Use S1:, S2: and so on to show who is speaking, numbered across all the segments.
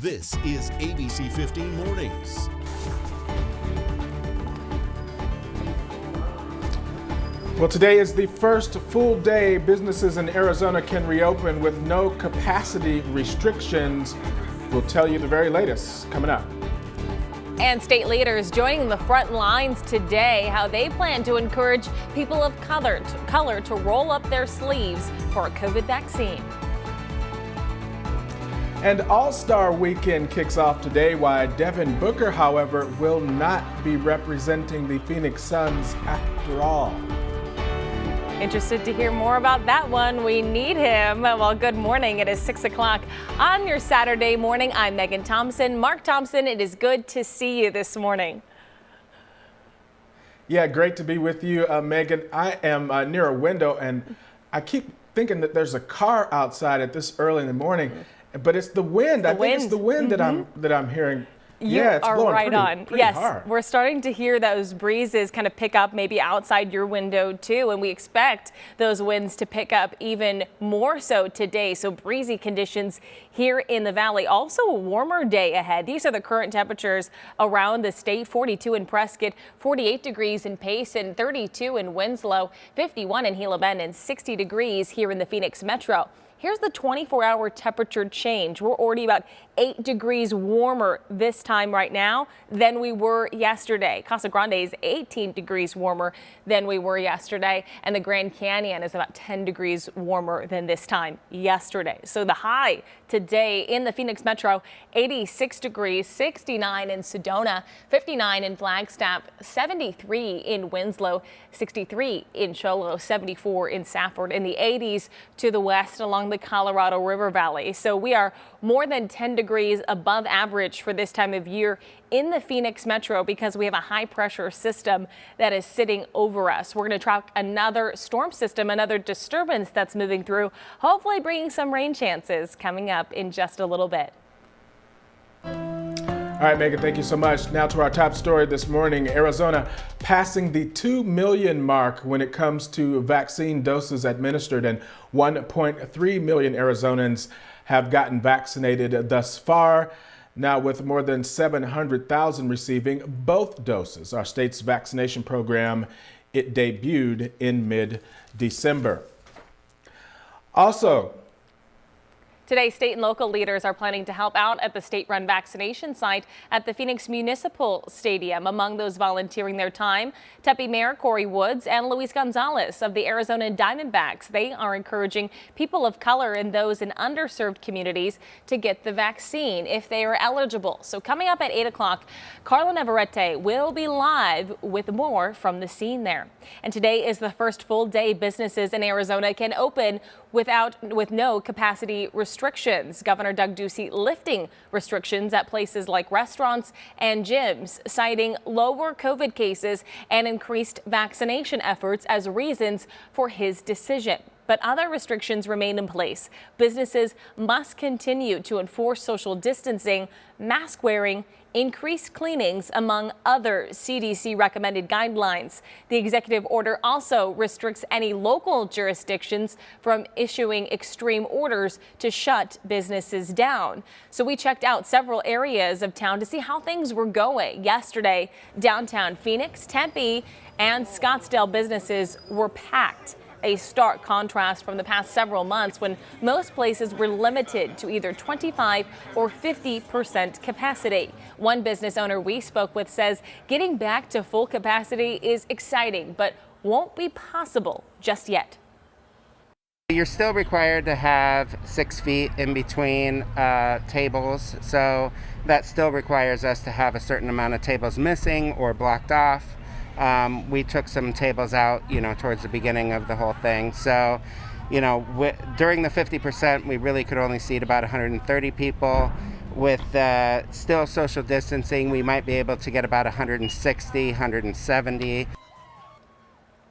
S1: This is ABC15 Mornings.
S2: Well, today is the first full day businesses in Arizona can reopen with no capacity restrictions. We'll tell you the very latest coming up.
S3: And state leaders joining the front lines today, how they plan to encourage people of color to roll up their sleeves for a COVID vaccine.
S2: And All-Star Weekend kicks off today, while Devin Booker, however, will not be representing the Phoenix Suns after all.
S3: Interested to hear more about that one? We need him. Well, good morning. It is 6 o'clock on your Saturday morning. I'm Megan Thompson. Mark Thompson, it is good to see you this morning.
S2: Yeah, great to be with you, Megan. I am near a window, and I keep thinking that there's a car outside at this early in the morning, but it's the wind. I think it's the wind that I'm hearing. Yeah, it's blowing
S3: right on.
S2: Pretty
S3: Yes,
S2: hard.
S3: we're starting to hear those breezes kind of pick up maybe outside your window too, and we expect those winds to pick up even more so today. So breezy conditions here in the valley. Also a warmer day ahead. These are the current temperatures around the state. 42 in Prescott, 48 degrees in Payson, 32 in Winslow, 51 in Gila Bend, and 60 degrees here in the Phoenix metro. Here's the 24-hour temperature change. We're already about 8 degrees warmer this time right now than we were yesterday. Casa Grande is 18 degrees warmer than we were yesterday, and the Grand Canyon is about 10 degrees warmer than this time yesterday. So the high today in the Phoenix metro, 86 degrees, 69 in Sedona, 59 in Flagstaff, 73 in Winslow, 63 in Cholo, 74 in Safford, in the 80s to the west along the Colorado River Valley. So we are more than 10 degrees above average for this time of year in the Phoenix metro because we have a high pressure system that is sitting over us. We're going to track another storm system, another disturbance that's moving through, hopefully bringing some rain chances coming up in just a little bit.
S2: All right, Megan, thank you so much. Now to our top story this morning. Arizona passing the 2 million mark when it comes to vaccine doses administered, and 1.3 million Arizonans have gotten vaccinated thus far. Now, with more than 700,000 receiving both doses, our state's vaccination program, it debuted in mid-December. Also,
S3: today, state and local leaders are planning to help out at the state-run vaccination site at the Phoenix Municipal Stadium. Among those volunteering their time, Tempe Mayor Corey Woods and Luis Gonzalez of the Arizona Diamondbacks. They are encouraging people of color and those in underserved communities to get the vaccine if they are eligible. So coming up at 8 o'clock, Carla Navarrete will be live with more from the scene there. And today is the first full day businesses in Arizona can open with no capacity restrictions. Governor Doug DUCEY lifting restrictions at places like restaurants and gyms, citing lower COVID cases and increased vaccination efforts as reasons for his decision. But other restrictions remain in place. Businesses must continue to enforce social distancing, mask wearing, increased cleanings, among other CDC recommended guidelines. The executive order also restricts any local jurisdictions from issuing extreme orders to shut businesses down. So we checked out several areas of town to see how things were going. Yesterday, downtown Phoenix, Tempe, and Scottsdale businesses were packed. A stark contrast from the past several months when most places were limited to either 25 or 50% capacity. One business owner we spoke with says getting back to full capacity is exciting, but won't be possible just yet.
S4: You're still required to have 6 feet in between tables, so that still requires us to have a certain amount of tables missing or blocked off. We took some tables out, towards the beginning of the whole thing. So, during the 50%, we really could only seat about 130 people. With still social distancing, we might be able to get about 160, 170.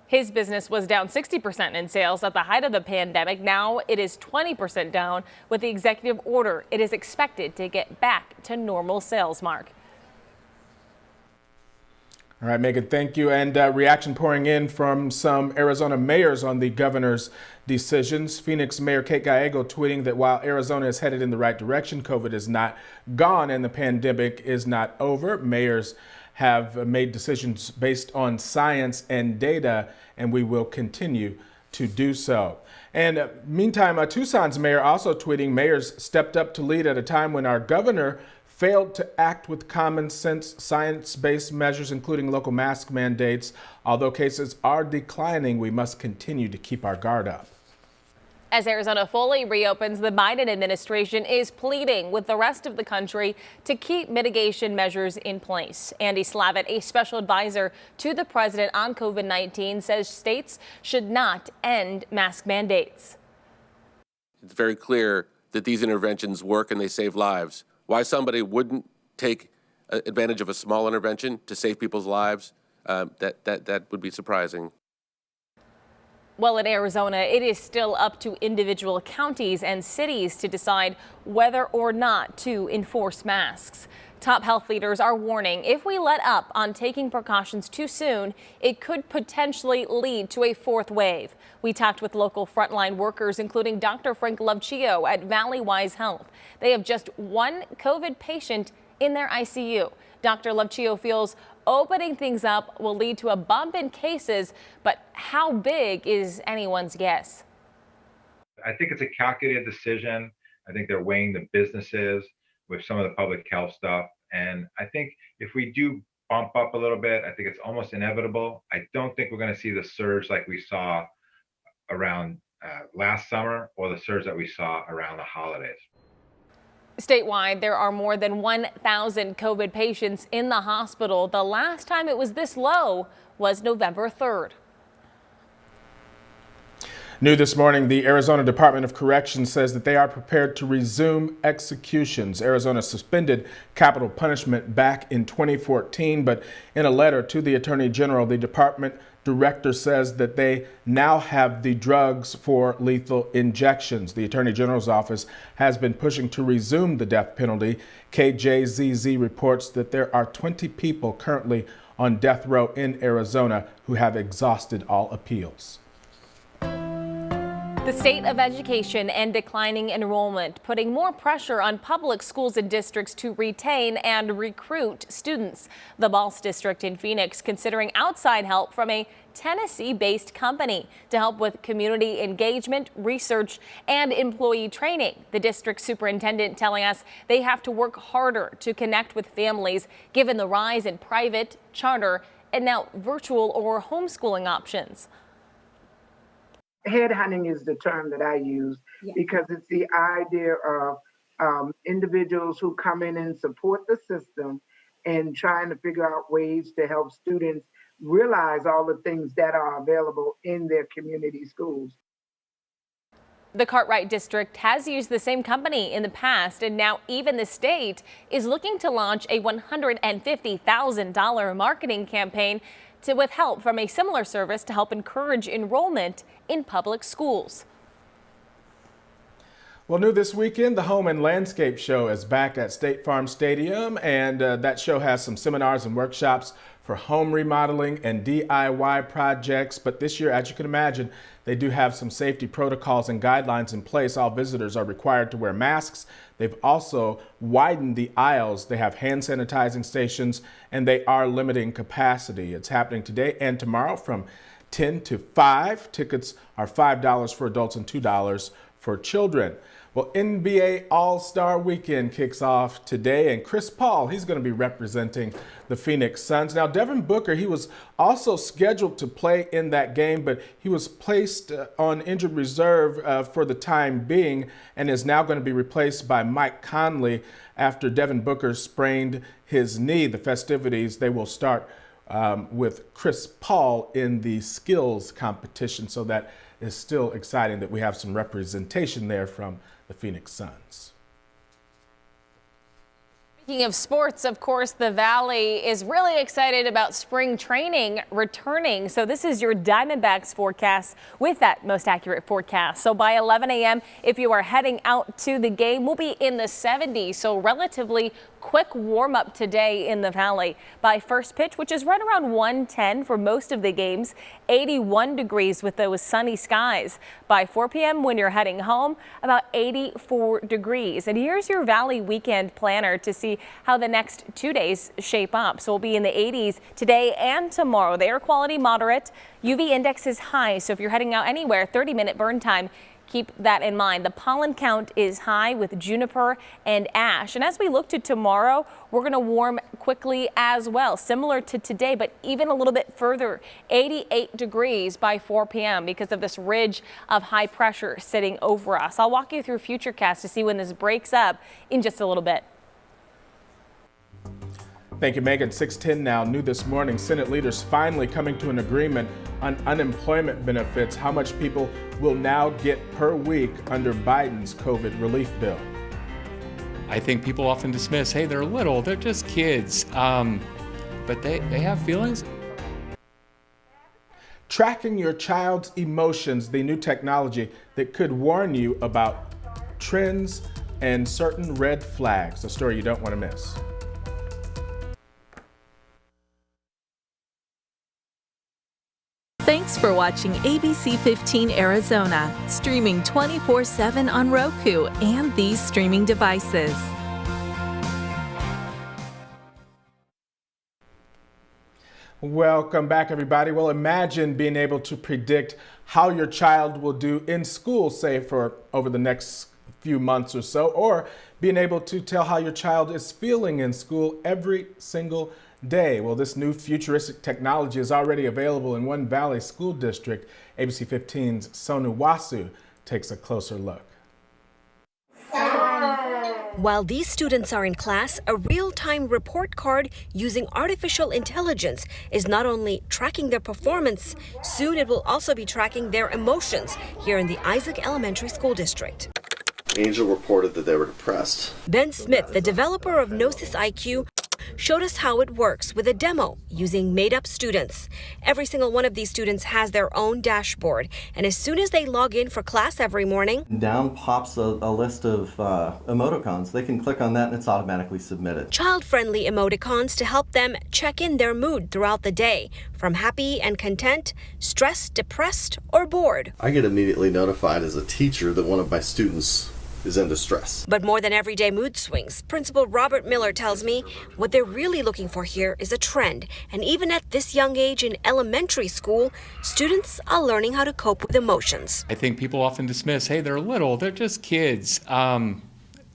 S3: His business was down 60% in sales at the height of the pandemic. Now it is 20% down. With the executive order, it is expected to get back to normal sales, Mark.
S2: All right, Megan, thank you. And reaction pouring in from some Arizona mayors on the governor's decisions. Phoenix Mayor Kate Gallego tweeting that while Arizona is headed in the right direction, COVID is not gone and the pandemic is not over. Mayors have made decisions based on science and data, and we will continue to do so. And meantime, Tucson's mayor also tweeting, mayors stepped up to lead at a time when our governor failed to act with common sense, science-based measures, including local mask mandates. Although cases are declining, we must continue to keep our guard up.
S3: As Arizona fully reopens, the Biden administration is pleading with the rest of the country to keep mitigation measures in place. Andy SLAVITT, a special advisor to the president on COVID-19, says states should not end mask mandates.
S5: It's very clear that these interventions work and they save lives. Why somebody wouldn't take advantage of a small intervention to save people's lives, that would be surprising.
S3: Well, in Arizona, it is still up to individual counties and cities to decide whether or not to enforce masks. Top health leaders are warning if we let up on taking precautions too soon, it could potentially lead to a fourth wave. We talked with local frontline workers, including Dr. Frank Lovechio at Valleywise Health. They have just one COVID patient in their ICU. Dr. Lovechio feels opening things up will lead to a bump in cases, but how big is anyone's guess?
S6: I think it's a calculated decision. I think they're weighing the businesses with some of the public health stuff. And I think if we do bump up a little bit, I think it's almost inevitable. I don't think we're going to see the surge like we saw around last summer or the surge that we saw around the holidays.
S3: Statewide, there are more than 1,000 COVID patients in the hospital. The last time it was this low was November 3rd.
S2: New this morning, the Arizona Department of Corrections says that they are prepared to resume executions. Arizona suspended capital punishment back in 2014, but in a letter to the Attorney General, the department director says that they now have the drugs for lethal injections. The Attorney General's office has been pushing to resume the death penalty. KJZZ reports that there are 20 people currently on death row in Arizona who have exhausted all appeals.
S3: The state of education and declining enrollment putting more pressure on public schools and districts to retain and recruit students. The Balls District in Phoenix considering outside help from a Tennessee-based company to help with community engagement, research, and employee training. The district superintendent telling us they have to work harder to connect with families given the rise in private, charter, and now virtual or homeschooling options.
S7: Headhunting is the term that I use because it's the idea of individuals who come in and support the system and trying to figure out ways to help students realize all the things that are available in their community schools.
S3: The Cartwright District has used the same company in the past, and now even the state is looking to launch a $150,000 marketing campaign with help from a similar service to help encourage enrollment in public schools.
S2: Well, new this weekend, the Home and Landscape Show is back at State Farm Stadium, and that show has some seminars and workshops for home remodeling and DIY projects. But this year, as you can imagine, they do have some safety protocols and guidelines in place. All visitors are required to wear masks. They've also widened the aisles. They have hand sanitizing stations, and they are limiting capacity. It's happening today and tomorrow from 10 to 5. Tickets are $5 for adults and $2 for children. Well, NBA All-Star Weekend kicks off today, and Chris Paul, he's going to be representing the Phoenix Suns. Now, Devin Booker, he was also scheduled to play in that game, but he was placed on injured reserve for the time being and is now going to be replaced by Mike Conley after Devin Booker sprained his knee. The festivities, they will start with Chris Paul in the skills competition, so that is still exciting that we have some representation there from the Phoenix Suns.
S3: Speaking of sports, of course, the Valley is really excited about spring training returning. So this is your Diamondbacks forecast with that most accurate forecast. So by 11 a.m., if you are heading out to the game, we'll be in the 70s. So relatively quick warm up today in the Valley. By first pitch, which is right around 1:10 for most of the games, 81 degrees with those sunny skies. By 4 p.m. when you're heading home, about 84 degrees. And here's your Valley weekend planner to see how the next 2 days shape up. So we'll be in the 80s today and tomorrow. The air quality moderate, UV index is high. So if you're heading out anywhere, 30-minute burn time. Keep that in mind. The pollen count is high with juniper and ash. And as we look to tomorrow, we're going to warm quickly as well, similar to today, but even a little bit further, 88 degrees by 4 p.m. because of this ridge of high pressure sitting over us. I'll walk you through Futurecast to see when this breaks up in just a little bit.
S2: Thank you, Megan. 6:10 now. New this morning, Senate leaders finally coming to an agreement on unemployment benefits, how much people will now get per week under Biden's COVID relief bill.
S8: I think people often dismiss, hey, they're little, they're just kids, but they have feelings.
S2: Tracking your child's emotions, the new technology that could warn you about trends and certain red flags, a story you don't want to miss.
S9: Thanks for watching ABC15 Arizona, streaming 24/7 on Roku and these streaming devices.
S2: Welcome back, everybody. Well, imagine being able to predict how your child will do in school, say for over the next few months or so, or being able to tell how your child is feeling in school every single day. Well, this new futuristic technology is already available in one Valley school district. ABC15's Sonu Wasu takes a closer look.
S10: While these students are in class, a real-time report card using artificial intelligence is not only tracking their performance, soon it will also be tracking their emotions here in the Isaac Elementary School District.
S11: Angel reported that they were depressed.
S10: Ben Smith, the developer of Gnosis IQ, showed us how it works with a demo using made-up students. Every single one of these students has their own dashboard, and as soon as they log in for class every morning,
S11: Down pops a list of emoticons. They can click on that and it's automatically submitted.
S10: child-friendly emoticons to help them check in their mood throughout the day, from happy and content, stressed, depressed, or bored.
S11: I get immediately notified as a teacher that one of my students is in distress.
S10: But more than everyday mood swings, Principal Robert Miller tells me what they're really looking for here is a trend. And even at this young age in elementary school, students are learning how to cope with emotions.
S8: I think people often dismiss, hey, they're little, they're just kids,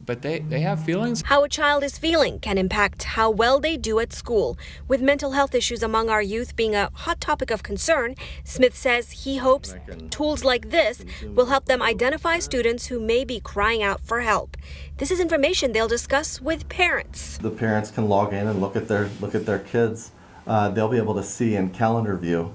S8: but they have feelings.
S10: How a child is feeling can impact how well they do at school. With mental health issues among our youth being a hot topic of concern, Smith says he hopes tools like this will help them identify students who may be crying out for help. This is information they'll discuss with parents.
S11: The parents can log in and look at their kids. They'll be able to see in calendar view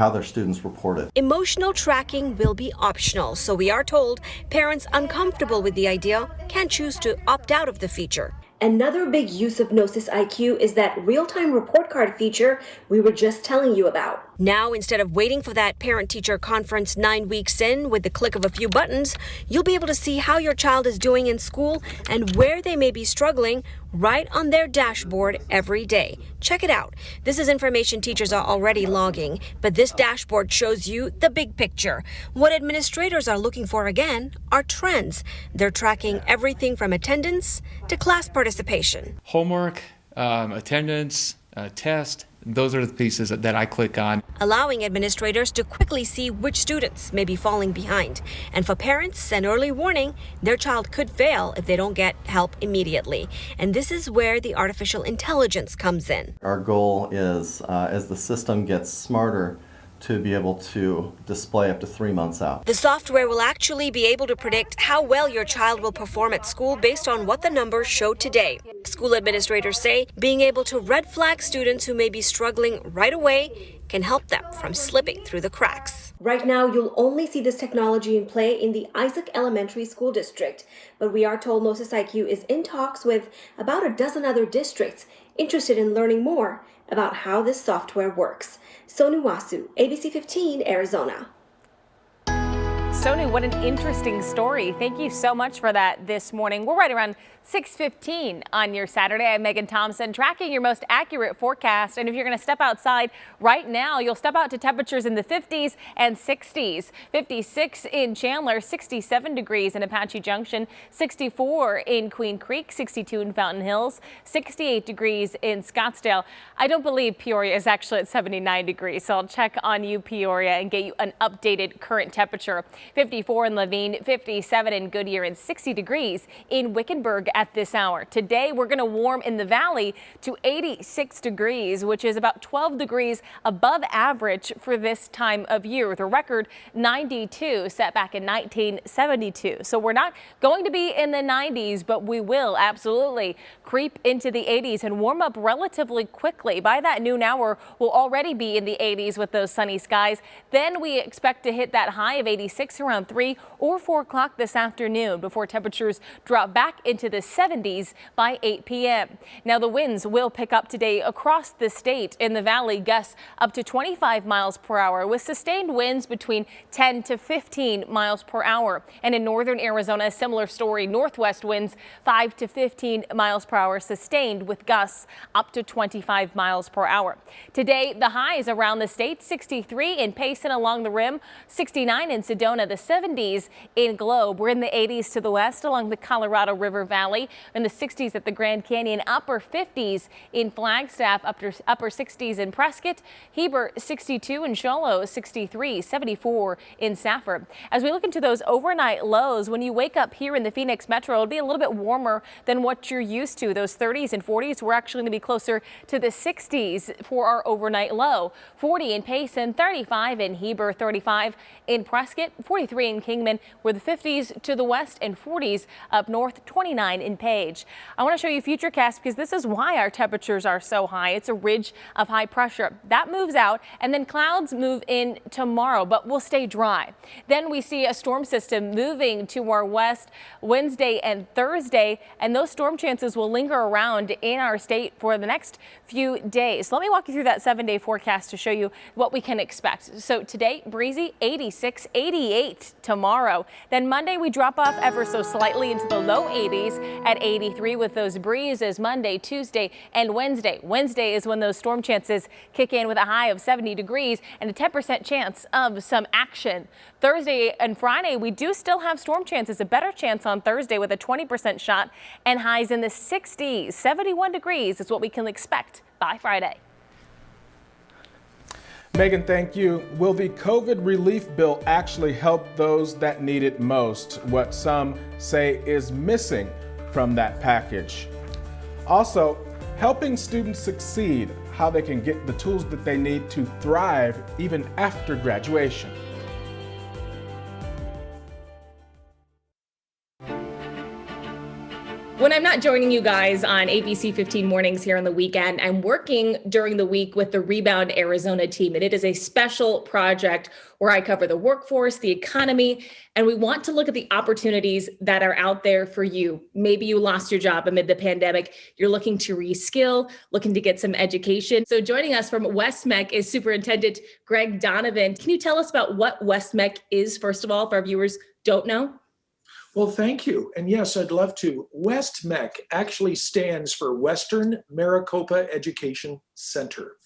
S11: how their students report it.
S10: Emotional tracking will be optional, so we are told parents uncomfortable with the idea can choose to opt out of the feature. Another big use of Gnosis IQ is that real-time report card feature we were just telling you about. Now, instead of waiting for that parent-teacher conference 9 weeks in with the click of a few buttons, you'll be able to see how your child is doing in school and where they may be struggling right on their dashboard every day. Check it out. This is information teachers are already logging, but this dashboard shows you the big picture. What administrators are looking for again are trends. They're tracking everything from attendance to class participation.
S8: Homework, attendance, test, those are the pieces that I click on.
S10: Allowing administrators to quickly see which students may be falling behind. And for parents, an early warning, their child could fail if they don't get help immediately. And this is where the artificial intelligence comes in.
S11: Our goal is, as the system gets smarter, to be able to display up to 3 months out.
S10: The software will actually be able to predict how well your child will perform at school based on what the numbers show today. School administrators say being able to red flag students who may be struggling right away can help them from slipping through the cracks. Right now, you'll only see this technology in play in the Isaac Elementary School District, but we are told Gnosis IQ is in talks with about a dozen other districts interested in learning more about how this software works. Sonu Wasu, ABC 15, Arizona.
S3: Sonu, what an interesting story. Thank you so much for that this morning. We're right around 6:15 on your Saturday. I'm Megan Thompson, tracking your most accurate forecast. And if you're going to step outside right now, you'll step out to temperatures in the 50s and 60s. 56 in Chandler, 67 degrees in Apache Junction, 64 in Queen Creek, 62 in Fountain Hills, 68 degrees in Scottsdale. I don't believe Peoria is actually at 79 degrees, so I'll check on you, Peoria, and get you an updated current temperature. 54 in Levine, 57 in Goodyear, and 60 degrees in Wickenburg at this hour. Today, we're going to warm in the valley to 86 degrees, which is about 12 degrees above average for this time of year, with a record 92 set back in 1972. So we're not going to be in the 90s, but we will absolutely creep into the 80s and warm up relatively quickly. By that noon hour, we'll already be in the 80s with those sunny skies. Then we expect to hit that high of 86 around 3 or 4 o'clock this afternoon before temperatures drop back into the 70s by 8 p.m. Now the winds will pick up today across the state. In the valley, gusts up to 25 miles per hour with sustained winds between 10 to 15 miles per hour. And in northern Arizona, a similar story. Northwest winds 5 to 15 miles per hour sustained with gusts up to 25 miles per hour. Today, the highs around the state: 63 in Payson along the rim, 69 in Sedona, the 70s in Globe. We're in the 80s to the west along the Colorado River Valley, in the 60s at the Grand Canyon, upper 50s in Flagstaff, upper 60s in Prescott, Heber 62 in Show Low, 63, 74 in Safford. As we look into those overnight lows, when you wake up here in the Phoenix Metro, it'll be a little bit warmer than what you're used to. Those 30s and 40s, we're actually going to be closer to the 60s for our overnight low. 40 in Payson, 35 in Heber, 35 in Prescott, 43 in Kingman, where the 50s to the west and 40s up north, 29 in Page. I want to show you Futurecast because this is why our temperatures are so high. It's a ridge of high pressure that moves out, and then clouds move in tomorrow, but will stay dry. Then we see a storm system moving to our west Wednesday and Thursday, and those storm chances will linger around in our state for the next few days. Let me walk you through that 7-day forecast to show you what we can expect. So today, breezy, 86, 88 tomorrow. Then Monday, we drop off ever so slightly into the low 80s at 83 with those breezes Monday, Tuesday, and Wednesday. Wednesday is when those storm chances kick in with a high of 70 degrees and a 10% chance of some action. Thursday and Friday, we do still have storm chances, a better chance on Thursday with a 20% shot and highs in the 60s. 71 degrees is what we can expect by Friday.
S2: Megan, thank you. Will the COVID relief bill actually help those that need it most? What some say is missing from that package. Also, helping students succeed, how they can get the tools that they need to thrive even after graduation.
S3: When I'm not joining you guys on ABC 15 Mornings here on the weekend, I'm working during the week with the Rebound Arizona team, and it is a special project where I cover the workforce, the economy, and we want to look at the opportunities that are out there for you. Maybe you lost your job amid the pandemic. You're looking to reskill, looking to get some education. So joining us from West MEC is Superintendent Greg Donovan. Can you tell us about what West MEC is, first of all, if our viewers don't know?
S12: Well, thank you. And yes, I'd love to. West MEC actually stands for Western Maricopa Education Center.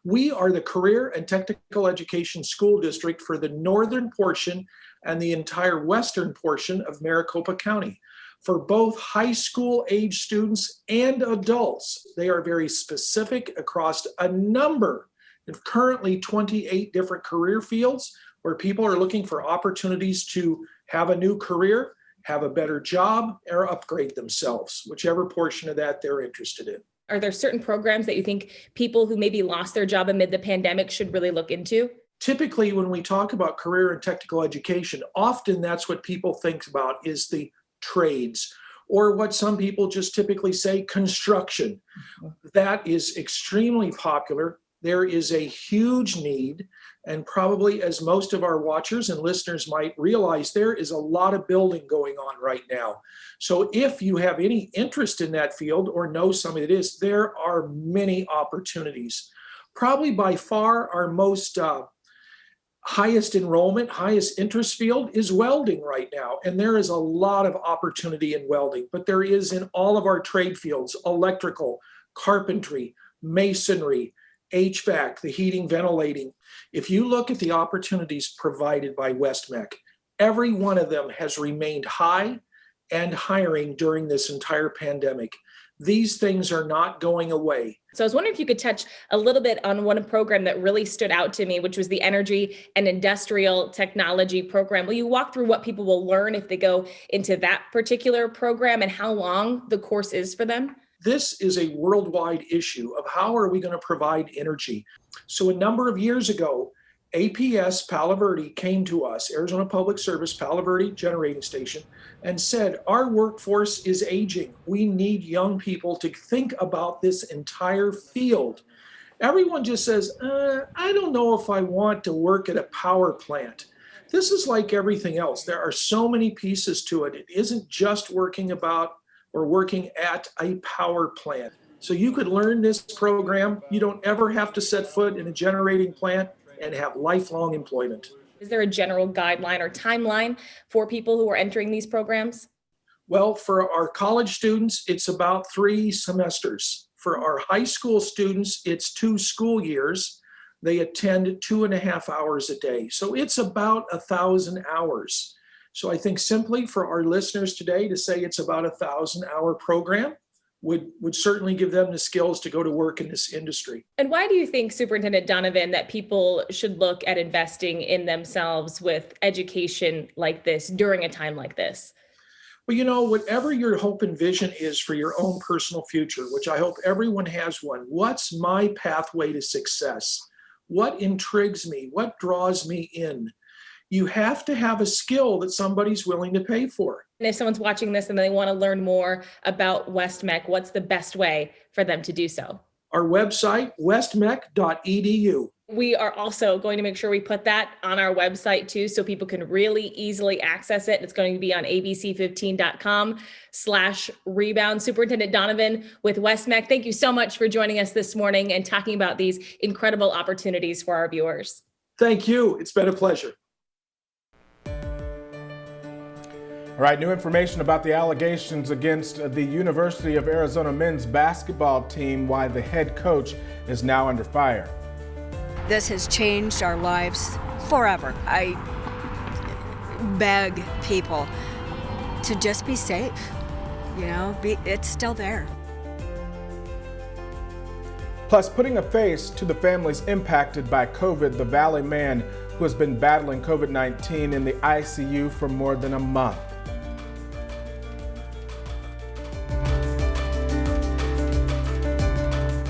S12: We are the career and technical education school district for the northern portion and the entire western portion of Maricopa County. For both high school age students and adults, they are very specific across a number of currently 28 different career fields where people are looking for opportunities to have a new career, have a better job, or upgrade themselves, whichever portion of that they're interested in.
S3: Are there certain programs that you think people who maybe lost their job amid the pandemic should really look into?
S12: Typically, when we talk about career and technical education, often that's what people think about is the trades, or what some people just typically say, construction. That is extremely popular. There is a huge need, and probably as most of our watchers and listeners might realize, there is a lot of building going on right now. So if you have any interest in that field or know somebody that is, there are many opportunities. Probably by far our most highest enrollment, highest interest field is welding right now. And there is a lot of opportunity in welding, but there is in all of our trade fields: electrical, carpentry, masonry, HVAC, the heating, ventilating. If you look at the opportunities provided by WestMech, every one of them has remained high and hiring during this entire pandemic. These things are not going away.
S3: So I was wondering if you could touch a little bit on one program that really stood out to me, which was the Energy and Industrial Technology program. Will you walk through what people will learn if they go into that particular program and how long the course is for them?
S12: This is a worldwide issue of how are we going to provide energy. So a number of years ago, APS Palo Verde came to us, Arizona Public Service Palo Verde Generating Station, and said, our workforce is aging. We need young people to think about this entire field. Everyone just says, I don't know if I want to work at a power plant. This is like everything else. There are so many pieces to it. It isn't just working at a power plant. So you could learn this program. You don't ever have to set foot in a generating plant and have lifelong employment.
S3: Is there a general guideline or timeline for people who are entering these programs?
S12: Well, for our college students, it's about 3 semesters. For our high school students, it's 2 school years. They attend 2.5 hours a day. So it's about 1,000 hours. So I think simply for our listeners today to say it's about 1,000-hour program would certainly give them the skills to go to work in this industry.
S3: And why do you think, Superintendent Donovan, that people should look at investing in themselves with education like this during a time like this?
S12: Well, you know, whatever your hope and vision is for your own personal future, which I hope everyone has one, what's my pathway to success? What intrigues me? What draws me in? You have to have a skill that somebody's willing to pay for.
S3: And if someone's watching this and they want to learn more about WestMech, what's the best way for them to do so?
S12: Our website, westmech.edu.
S3: We are also going to make sure we put that on our website too, so people can really easily access it. It's going to be on abc15.com/rebound. Superintendent Donovan with WestMech, thank you so much for joining us this morning and talking about these incredible opportunities for our viewers.
S12: Thank you. It's been a pleasure.
S2: All right, new information about the allegations against the University of Arizona men's basketball team, why the head coach is now under fire.
S13: This has changed our lives forever. I beg people to just be safe. You know, it's still there.
S2: Plus, putting a face to the families impacted by COVID, the Valley man who has been battling COVID-19 in the ICU for more than a month.